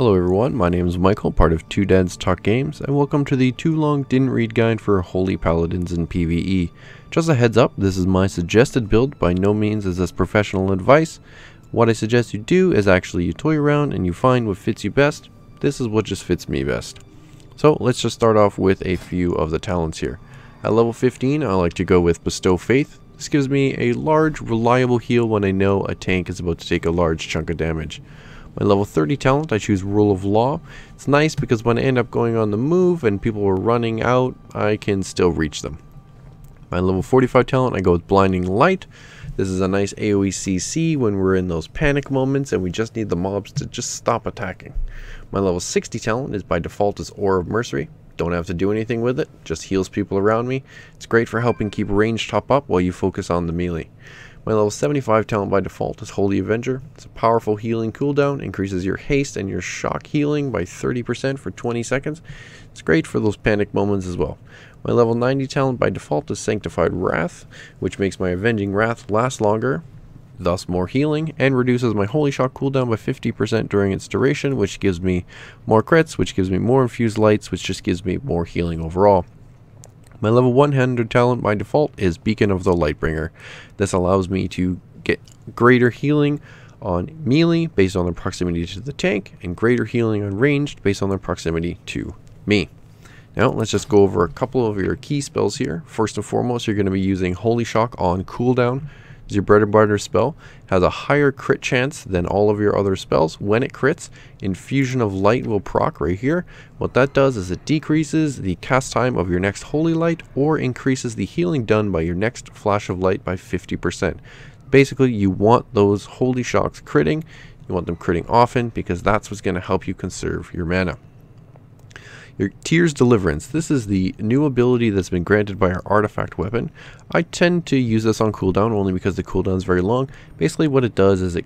Hello everyone, my name is Michael, part of Two Dads Talk Games, and welcome to the Too Long Didn't Read guide for Holy Paladins in PvE. Just a heads up, this is my suggested build, by no means is this professional advice. What I suggest you do is actually you toy around and you find what fits you best. This is what just fits me best. So let's just start off with a few of the talents here. At level 15, I like to go with Bestow Faith. This gives me a large, reliable heal when I know a tank is about to take a large chunk of damage. My level 30 talent, I choose Rule of Law. It's nice because when I end up going on the move and people are running out, I can still reach them. My level 45 talent, I go with Blinding Light. This is a nice AoE CC when we're in those panic moments and we just need the mobs to just stop attacking. My level 60 talent is by default is Aura of Mercy. Don't have to do anything with it, just heals people around me. It's great for helping keep range top up while you focus on the melee. My level 75 talent by default is Holy Avenger. It's a powerful healing cooldown, increases your haste and your shock healing by 30% for 20 seconds. It's great for those panic moments as well. My level 90 talent by default is Sanctified Wrath, which makes my Avenging Wrath last longer, thus more healing, and reduces my Holy Shock cooldown by 50% during its duration, which gives me more crits, which gives me more infused lights, which just gives me more healing overall. My level 100 talent by default is Beacon of the Lightbringer. This allows me to get greater healing on melee based on their proximity to the tank, and greater healing on ranged based on their proximity to me. Now let's just go over a couple of your key spells here. First and foremost, you're going to be using Holy Shock on cooldown. Your bread and butter spell has a higher crit chance than all of your other spells. When it crits, Infusion of Light will proc right here. What that does is it decreases the cast time of your next Holy Light or increases the healing done by your next Flash of Light by 50%. Basically, you want those Holy Shocks critting. You want them critting often because that's what's going to help you conserve your mana. Your Tears Deliverance. This is the new ability that's been granted by our artifact weapon. I tend to use this on cooldown only because the cooldown is very long. Basically what it does is it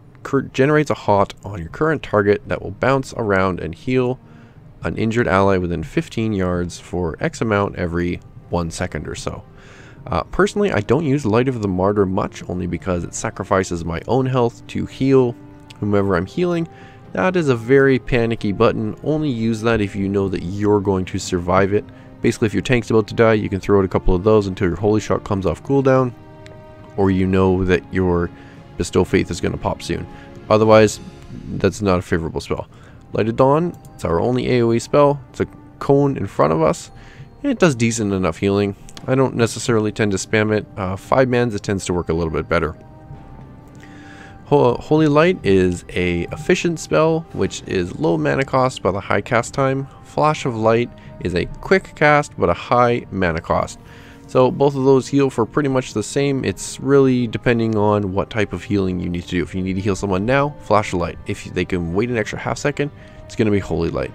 generates a hot on your current target that will bounce around and heal an injured ally within 15 yards for X amount every 1 second or so. Personally, I don't use Light of the Martyr much, only because it sacrifices my own health to heal whomever I'm healing. That is a very panicky button. Only use that if you know that you're going to survive it. Basically, if your tank's about to die, you can throw out a couple of those until your Holy Shock comes off cooldown, or you know that your Bestow Faith is going to pop soon. Otherwise, that's not a favorable spell. Light of Dawn, it's our only AoE spell. It's a cone in front of us. It does decent enough healing. I don't necessarily tend to spam it. 5 mans, it tends to work a little bit better. Holy Light is a efficient spell, which is low mana cost but a high cast time. Flash of Light is a quick cast but a high mana cost. So both of those heal for pretty much the same. It's really depending on what type of healing you need to do. If you need to heal someone now, Flash of Light. If they can wait an extra half second, it's going to be Holy Light.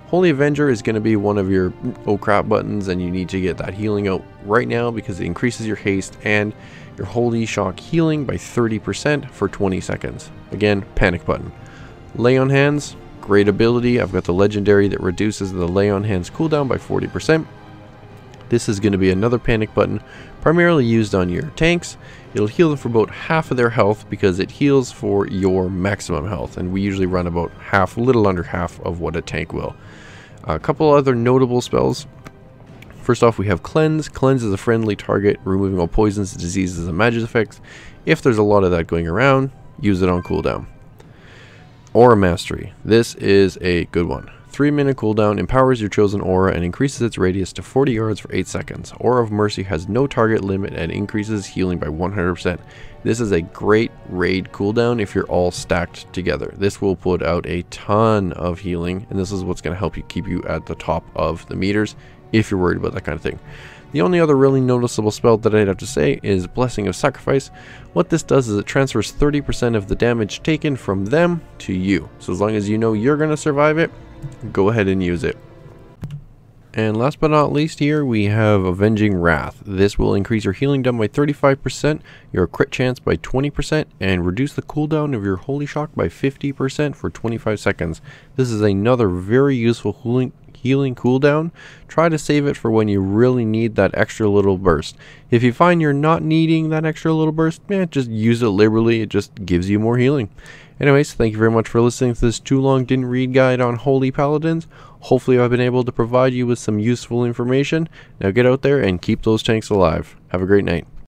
Holy Avenger is going to be one of your oh crap buttons, and you need to get that healing out right now because it increases your haste and your Holy Shock healing by 30% for 20 seconds. Again, panic button. Lay on Hands, great ability. I've got the legendary that reduces the Lay on Hands cooldown by 40%. This is going to be another panic button, primarily used on your tanks. It'll heal them for about half of their health because it heals for your maximum health, and we usually run about half, little under half of what a tank will. A couple other notable spells. First off, we have Cleanse. Cleanse is a friendly target, removing all poisons, diseases, and magic effects. If there's a lot of that going around, use it on cooldown. Aura Mastery. This is a good one. 3-minute cooldown, empowers your chosen aura and increases its radius to 40 yards for 8 seconds. Aura of Mercy has no target limit and increases healing by 100%. This is a great raid cooldown if you're all stacked together. This will put out a ton of healing, and this is what's going to help you keep you at the top of the meters if you're worried about that kind of thing. The only other really noticeable spell that I'd have to say is Blessing of Sacrifice. What this does is it transfers 30% of the damage taken from them to you. So as long as you know you're going to survive it, go ahead and use it. And last but not least here, we have Avenging Wrath. This will increase your healing done by 35%, your crit chance by 20%, and reduce the cooldown of your Holy Shock by 50% for 25 seconds. This is another very useful healing cooldown. Try to save it for when you really need that extra little burst. If you find you're not needing that extra little burst, just use it liberally. It just gives you more healing. Anyways, thank you very much for listening to this Too Long Didn't Read guide on Holy Paladins. Hopefully I've been able to provide you with some useful information. Now get out there and keep those tanks alive. Have a great night.